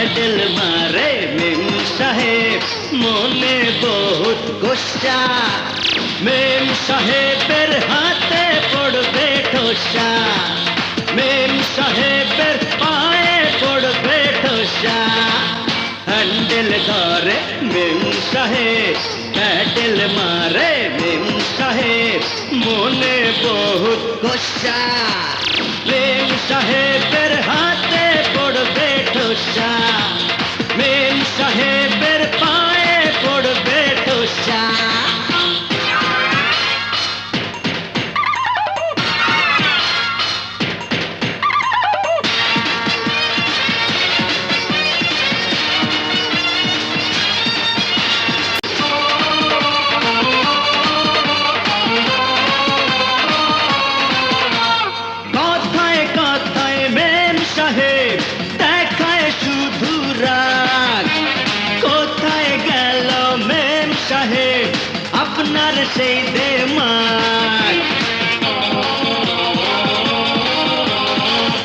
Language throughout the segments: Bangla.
প্যাডেল মারে মেম সাহেব, মনে বহুত গোসা। মেম সাহেবের হাতে পড়বে ঠোসা, মেম সাহেবের পায়ে পড়বে ঠোসা। হ্যান্ডেল ধরে মেম সাহেব, প্যাডেল মারে মেম সাহেব, মনে বহুত গোসা। মেম সাহেবের হাতে পড়বে ঠোসা, মেম সাহেবের পায়ে পড়বে ঠোসা। কথায় কথায় মেম সাহেব দেখায় শুধু রাগ। কোথায় গেল মেম সাহেব আপনার সেই দেমাগ?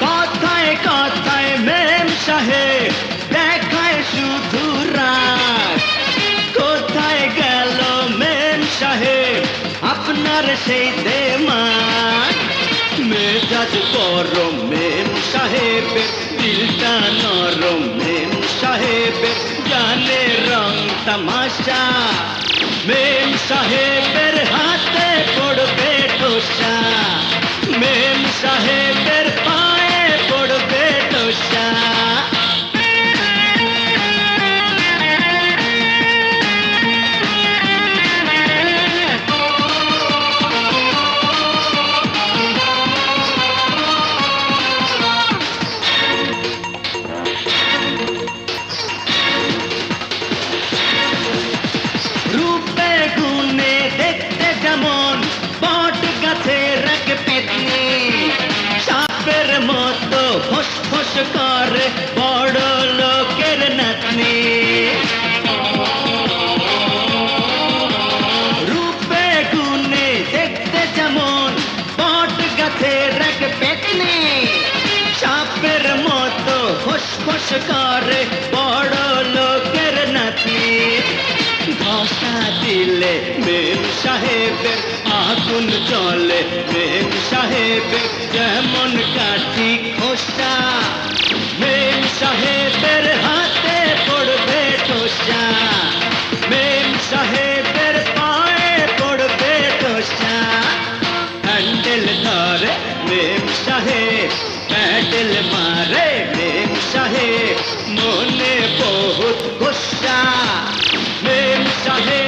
কথায় কথায় মেম সাহেব দেখায় শুধু রাগ। কোথায় গেল মেম সাহেব আপনার সেই দেমাগ? মেজাজ গরম মেম সাহেবের, দিলটা নরম মেম সাহেবের, জানে রং তামাশা। মেম সাহেবের হাতে পড়বে ঠোসা, মেম সাহেবের পায়ে পড়বে ঠোসা। রূপে গুণে দেখতে যেমন বট গাছের এক পেতনি, সাপের মতো ফোস ফোস করে বড় লোকের নাতনি। রূপে গুণে দেখতে যেমন বট গাছের এক পেতনি, সাপের মতো ফোস ফোস করে বড় লোকের নাতনি। ঘষা দিলে মেম সাহেবের আগুন জ্বলে, মেম সাহেবের যেমন কাঠি খোসা। মেম সাহেবের হাতে পড়বে ঠোসা, মেম সাহেবের পায়ে পড়বে ঠোসা। হ্যান্ডেল ধরে মেম সাহেব, প্যাডেল মারে মেম সাহেব, মনে বহুত গোসা। মেম সাহেব